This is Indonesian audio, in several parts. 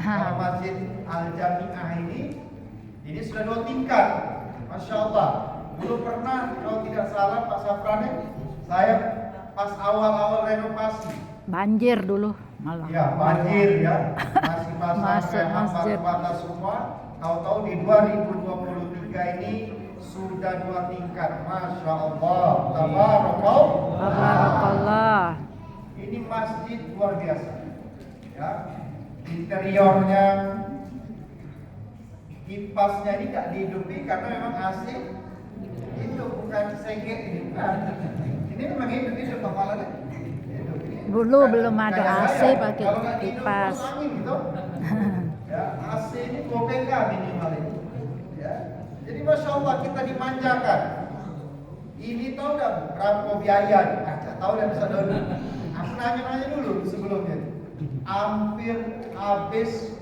Kalau Masjid Al-Jami'ah ini sudah 2 tingkat. Masya Allah. Dulu pernah kalau tidak salah Pak Safrane, saya pas awal-awal renovasi. Banjir dulu malah. Ya, banjir ya. Masih basah, masjid. batas semua. Tahu-tahu di 2023 ini sudah 2 tingkat. Masya Allah. Tabarakallah. Ini masjid luar biasa. Ya. Interiornya, kipasnya ini tidak dihidupi karena memang AC itu bukan segek ini. Ini memang hidup kepalanya. Dulu belum ada AC pakai kipas. Gitu. Ya, AC ini 2 PK minimal itu. Ya. Jadi Masya Allah kita dimanjakan. Ini tahu nggak berapa biaya? Tahu dan bisa dulu. Aku nanya dulu sebelumnya. Hampir habis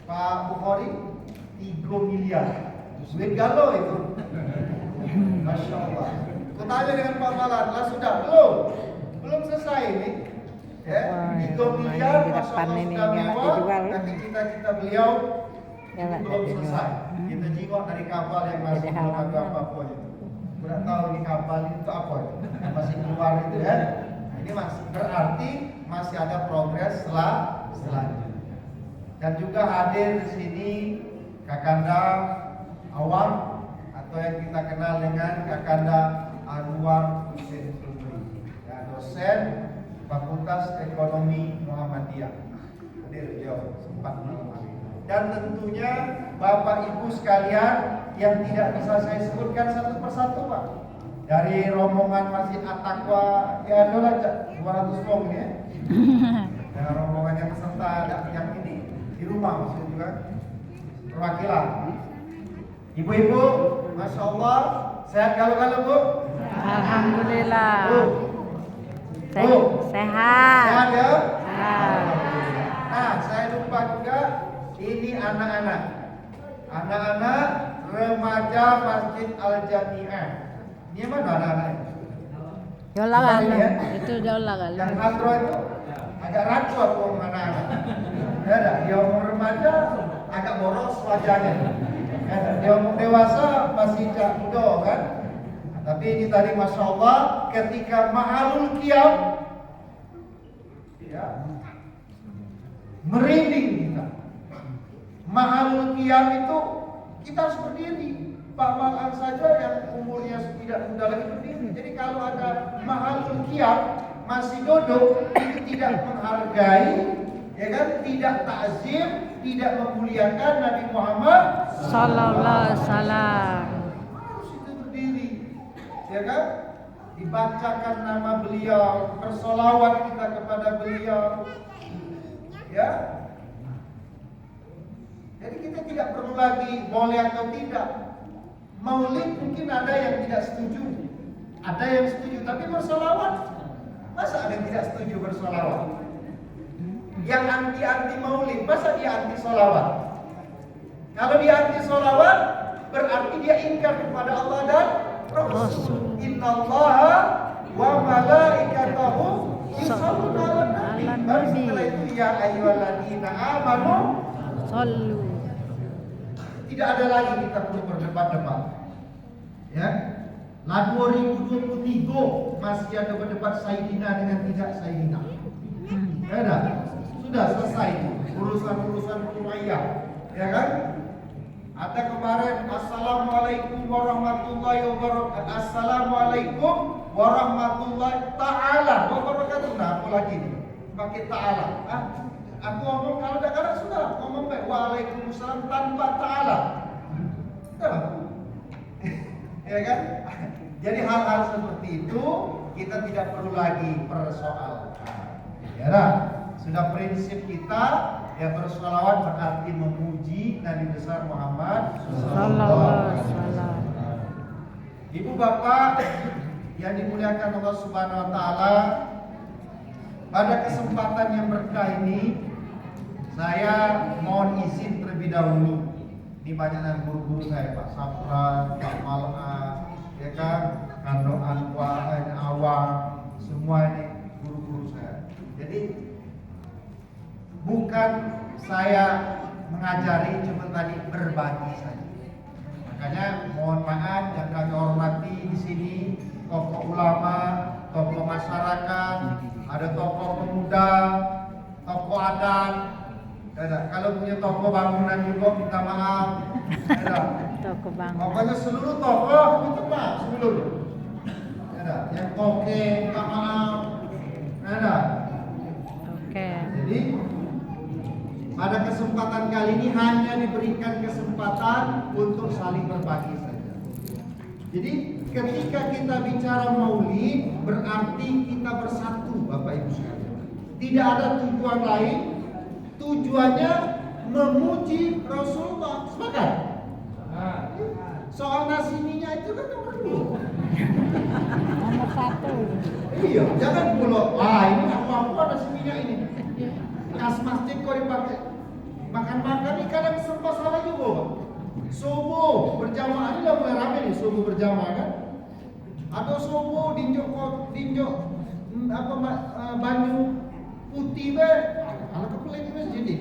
Pak Bukhari 3 miliar. Duit galau itu. Masya Allah. Aku tanya dengan Pak Malan, lah sudah belum selesai ini. Ya, 3 miliar Masya Allah sudah mewah. Tapi cita-cita beliau belum selesai. Kita jiwak dari kapal yang masih belum ada apa-apa itu. Udah tahu ini kapal itu apa itu? Masih keluar itu ya. Ini masih berarti masih ada progres selanjutnya. Dan juga hadir di sini Kakanda Awam atau yang kita kenal dengan Kakanda Anwar Hussein Subri, ya, dosen Fakultas Ekonomi Muhammadiyah. Hadir beliau sempat malam hari. Dan tentunya Bapak Ibu sekalian yang tidak bisa saya sebutkan satu persatu Pak. Dari rombongan Masjid At-Taqwa ya adalah 200 wong ya. Dengan rombongan yang peserta yang ini di rumah maksudnya juga perwakilan. Ibu-ibu, Masya Allah, sehat kalau Bu? Alhamdulillah. Bu, sehat. Sehat ya? Sehat. Nah, saya lupa juga ini anak-anak remaja Masjid Al-Jami'ah. Ini mana anak-anak? Jola kali. Ya? Itu jola kali. Yang hadro itu agak ragu aku anak-anak. Ya dah, dia umur remaja agak boros wajahnya. Ya dah, dia umur dewasa masih muda kan. Nah, tapi ini tadi Masya Allah ketika Ma'alul Qiyam ya, merinding kita. Ma'alul Qiyam itu kita harus berdiri. Pak Malan saja yang umurnya tidak muda lagi berdiri. Jadi kalau ada Ma'alul Qiyam masih duduk itu tidak menghargai, ya kan? Tidak takzim, tidak memuliakan Nabi Muhammad Sallallahu alaihi wasallam. Harus itu berdiri, ya kan? Dibacakan nama beliau, bersolawat kita kepada beliau, ya. Jadi kita tidak perlu lagi boleh atau tidak. Maulid mungkin ada yang tidak setuju, ada yang setuju, tapi bersolawat masa ada yang tidak setuju bersolawat? Yang anti maulid masa dia anti solawat? Kalau dia anti solawat berarti dia ingkar kepada Allah dan Rasul. Innallaha wa malaikatahu yusholluna 'alan nabi. Baru setelah itu ya ayyuhalladzina amanu Sallu. Tidak ada lagi kita perlu berdebat-debat. Ya. Lah 2023 masih ada berdebat Sayyidina dengan tidak Sayyidina. Ya dah. Sudah selesai urusan-urusan Umayyah. Ya kan? Ada kemarin Assalamualaikum warahmatullahi wabarakatuh. Assalamualaikum warahmatullahi ta'ala wabarakatuh. Nah, apa lagi nih? Pakai ta'ala. Aku ngomong kalau kadang-kadang sudah ngomong baik waalaikumsalam tanpa ta'ala. Ya kan? Jadi hal-hal seperti itu kita tidak perlu lagi persoalkan. Ya kan? Sudah prinsip kita ya bersolawat berarti memuji Nabi besar Muhammad sallallahu alaihi wasallam. Ibu bapak yang dimuliakan Allah Subhanahu wa taala, pada kesempatan yang berkah ini saya mohon izin terlebih dahulu. Ini banyak dari guru-guru saya, Pak Safran, Pak Mal'a, ya kan, Kando Anwar, Awam, semua ini guru-guru saya. Jadi bukan saya mengajari cuma tadi berbagi saja. Makanya mohon maaf yang kami hormati di sini tokoh ulama, tokoh masyarakat, ada tokoh pemuda, tokoh adat. Kalau punya tokoh bangunan juga minta maaf. Toko bang. Pokoknya seluruh tokoh minta maaf seluruh. Yang toke minta maaf. Oke. Jadi pada kesempatan kali ini hanya diberikan kesempatan untuk saling berbagi saja. Jadi ketika kita bicara maulid berarti kita bersatu Bapak Ibu sekalian. Tidak ada tujuan lain. Tujuannya memuji Rasulullah. Sepakat? Soal nasi minyak itu kan nomor 2. Nomor 1. Iya, jangan bulog. Wah ini apa nasi minyak ini. Kas masjid kau dipakai makan-makan ini kadang serba salah juga. Subuh berjamaah ini udah mulai rame nih subuh berjamaah kan. Atau subuh dinjok banyu putih be. Anak kepelai di masjid ini.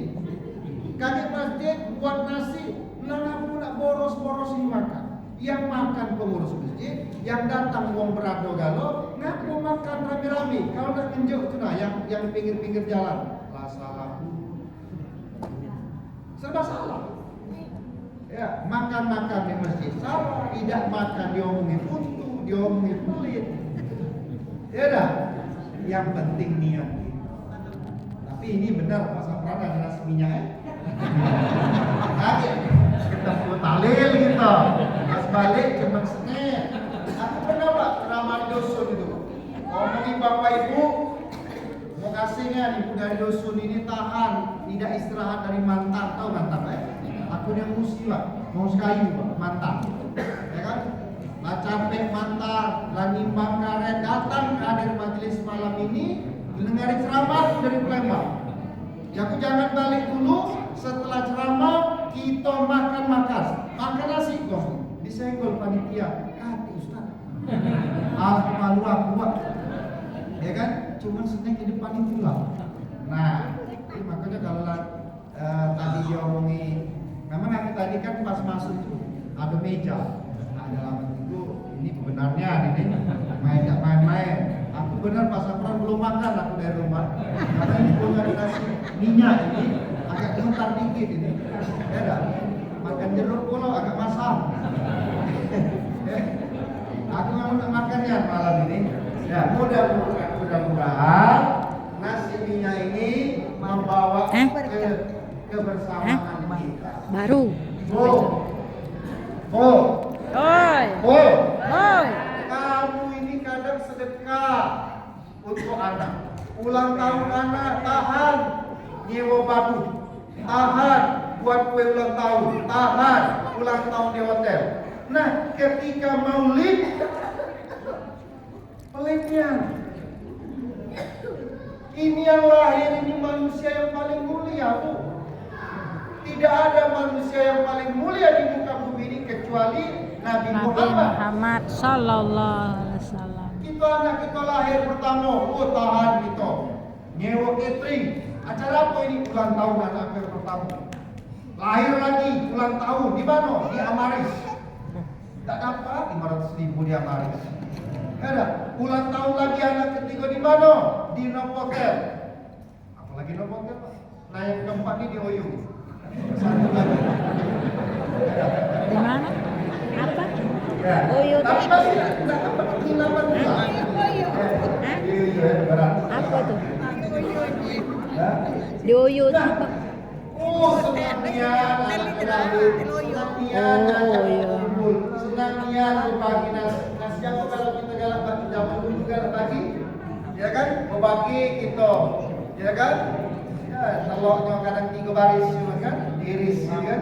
Kaget masjid buat nasi, nang nak boros-boros ini makan. Yang makan pengurus masjid, yang datang uang berado galo, ngaku makan rame-rame. Kalau nak menjauh itu nah, yang pinggir-pinggir jalan. Salah, serba salah. Ya, makan di masjid salah, tidak makan diomongin buntu, diomongin pelit. Ya dah, yang penting niat. Tapi ini benar Mas Sapran ada nasi minyak. Kaget, kita buat talil gitu. Pas balik cuma seneng. Aku pernah Pak ceramah di dusun itu. Ngomongin Bapak Ibu. Mau kasihnya ibu dari dusun ini tahan, tidak istirahat dari mantan, tahu mantan Aku yang musibah, mau sekali mantan, ya kan? Lah capek mantan, lah nimbang karet datang ke hadir majelis malam ini, dengar ceramah dari Palembang. Ya aku jangan balik dulu, setelah ceramah kita makan nasi kok, disenggol panitia, hati Ustaz. Malu aku ya kan? Cuman seneng di depan itulah. Nah, makanya kalau tadi dia omongi, memang aku tadi kan pas masuk itu ada meja, ada alamat itu. Ini benarnya ini main-main. Aku benar pas Sapran belum makan aku dari rumah. Karena ini punya nasi minyak ini agak gemetar dikit ini. Ya dah, makan jeruk pula agak masam. Aku nggak mau makannya malam ini. Ya mudah-mudahan nasi minyak ini membawa kebersamaan kita. Baru. Oi. Kamu ini kadang sedekah untuk anak. Ulang tahun anak tahan nyewa batu, tahan buat kue ulang tahun, tahan ulang tahun di hotel. Nah, ketika maulid pelitnya ini yang lahir ini manusia yang paling mulia Bu. Tidak ada manusia yang paling mulia di muka bumi ini kecuali Nabi Muhammad Sallallahu Alaihi Wasallam. Kita anak kita lahir pertama, tahan kita nyewa catering. Acara apa ini ulang tahun anak yang pertama? Lahir lagi ulang tahun di mana? Di Amaris. Tak dapat 500.000 di Amaris. Ada ulang tahun lagi anak ketiga di mana? Di Novotel. Apalagi Novotel Pak. Nah yang keempat ini di Oyung. Satu lagi. Di mana? Apa? Ya. Oyung. Tapi masih tidak dapat penginapan juga. Iya, berat. Apa tuh? Ya. Di Oyung. Senangnya berbagi nasi apa kalau kita galak bagi zaman dulu galak bagi, ya kan? Berbagi kita, ya kan? Ya, telurnya kadang 3 baris, kan? Diiris, ya kan?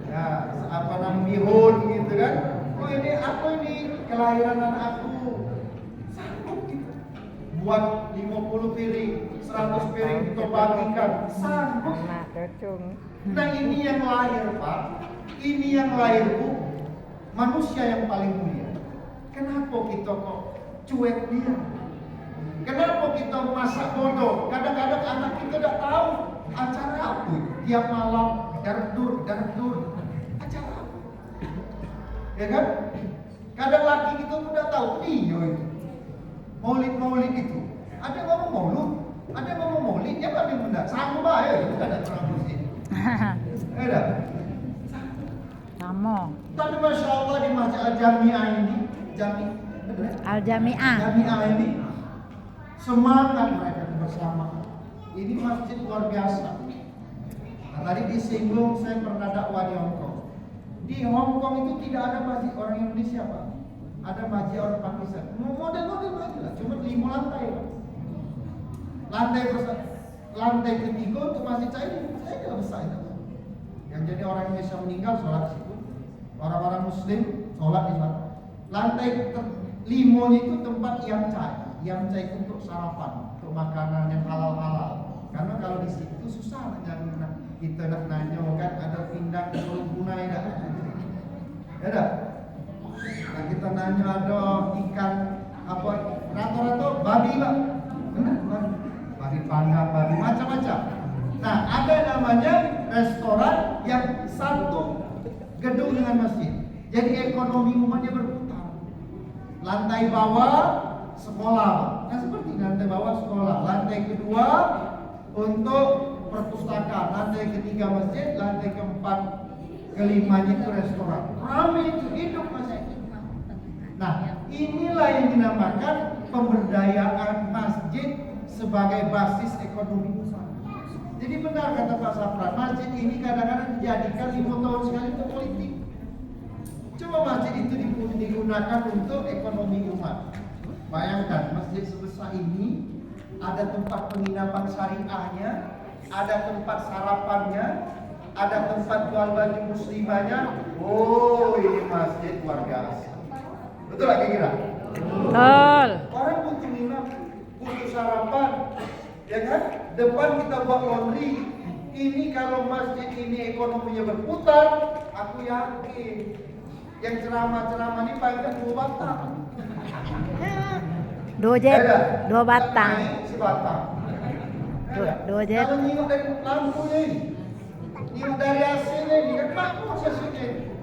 Ya, apa namanya bihun, gitu kan? Oh ini apa ini kelahiran anak aku? Sanggup kita buat 50 piring, 100 piring kita bagikan, sanggup. Nah ini yang lahir Pak, ini yang lahir Bu, manusia yang paling mulia. Kenapa kita kok cuek dia? Kenapa kita masak bodoh? Kadang-kadang anak kita tidak tahu Acara apa itu? Tiap malam dardur. Acara apa? Ya kan? Kadang laki kita udah tahu dia itu. Maulid itu. Ada yang ngomong maulud, ada yang ngomong maulid, ya ada yang benda. Sama bah ya, itu ada orang muslim. Ada. Sama. Tapi masya Allah di masjid Al-Jami'ah ini, Al-Jami'ah. Jami'ah ini semangat mereka bersama. Ini masjid luar biasa. Nah, tadi disinggung saya pernah dakwah di Hong Kong. Di Hong Kong itu tidak ada masjid orang Indonesia, Pak. Ada masjid orang Pakistan. Model-model masjid lah, cuma 5 lantai, Pak. Lantai ketiga untuk masjid saya tidak besar itu. Yang jadi orang Indonesia meninggal sholat di situ. Orang-orang Muslim sholat di sana. Lantai 5 itu tempat yang cai untuk sarapan, untuk makanan yang halal. Karena kalau di situ susah kita nak nanya kan ada pindang tunai dah. Ada. Nah, kita nanya ada ikan apa rata-rata babi lah. Benar, babi panggang, babi macam-macam. Nah, ada namanya restoran yang satu gedung dengan masjid. Jadi ekonomi umatnya berputar. Lantai bawah sekolah. Nah, seperti lantai bawah sekolah. Lantai kedua untuk perpustakaan. Lantai ketiga masjid. Lantai keempat, kelimanya itu restoran. Ramai itu hidup masjid. Nah, inilah yang dinamakan pemberdayaan masjid sebagai basis ekonomi besar. Jadi benar kata Pak Safran, masjid ini kadang-kadang dijadikan 5 tahun sekali untuk politik. Cuma masjid itu digunakan untuk ekonomi umat. Bayangkan masjid sebesar ini ada tempat penginapan syariahnya, ada tempat sarapannya, ada tempat jual baju muslimahnya. Oh, ini masjid luar biasa. Betul lagi kira? Betul. Orang butuh nginap, butuh sarapan, ya kan? Depan kita buat laundry. Ini kalau masjid ini ekonominya berputar, aku yakin yang ceramah-ceramah ini paling 2 batang. 2 jet, 2 batang. Sebatang. 2 jet. Kalau nyium dari lampunya ini, nyium dari AC-nya ini, kan makmur sesuatu ini.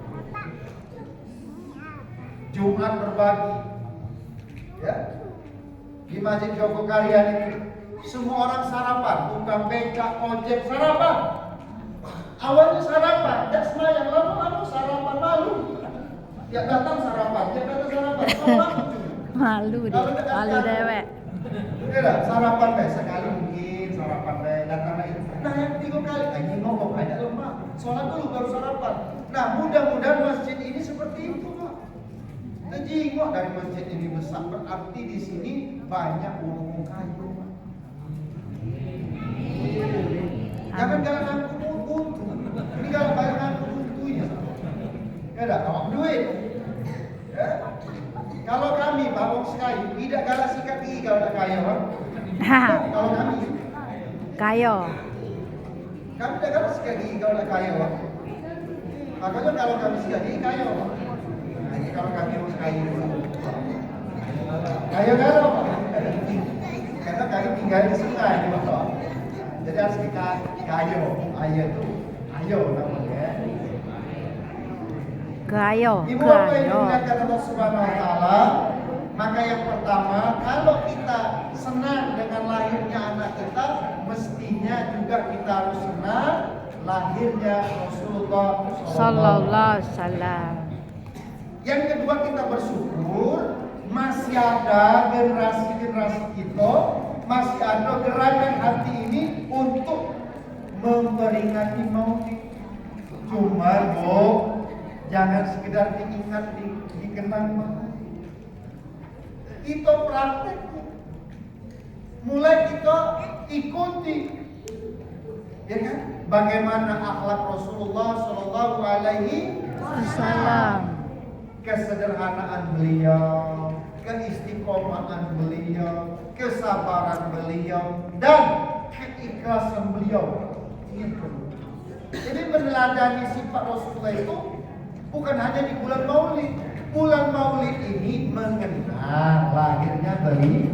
Jumat berbagi, ya, di Masjid Joko Karyan ini semua orang sarapan, tukang becak, ojek sarapan. Awalnya sarapan, tidak semayang, lama-lama sarapan malu. Tiap datang sarapan, Malu dewek. Tidak, sarapan sekali mungkin sarapan datang lagi. Nah yang 3 kali, ini ngomong banyak lemah. Sholat dulu baru sarapan. Nah mudah-mudahan masjid ini seperti itu, Pak. Jingok dari masjid ini besar, berarti di sini banyak ulung kayu. Jangan aku buntu. Ini kalau banyak aku buntunya. Ya dah, awak duit. Ya. Kalau kami bawang kayu, tidak galak sikat gigi kalau tak kaya, Pak. Kalau kami Kayo. kami tidak galak sikat gigi kalau tak kaya, Pak. Makanya kalau kami sikat gigi kaya, Pak. Ini kalau kami harus kayu. Kayu galau, Pak. Karena kayu tinggal di sungai, Pak. Jadi harus kita kayu. Ayo itu, ayo namanya. Kayo. Ibu apa yang dimuliakan Allah Subhanahu Wa Taala? Maka yang pertama, kalau kita senang dengan lahirnya anak kita, mestinya juga kita harus senang lahirnya Rasulullah Sallallahu Alaihi Wasallam. Yang kedua, kita bersyukur masih ada generasi-generasi kita, masih ada gerakan hati ini untuk memperingati maulid. Cuma jangan sekedar diingat, dikenang. Kita praktek, mulai kita ikuti, ya kan? Bagaimana akhlak Rasulullah Shallallahu Alaihi Wasallam. Kesederhanaan beliau, keistiqomahan beliau, kesabaran beliau, dan keikhlasan beliau. Itu. Jadi meneladani sifat Rasulullah itu bukan hanya di bulan Maulid. Bulan Maulid ini mengenang lahirnya beliau.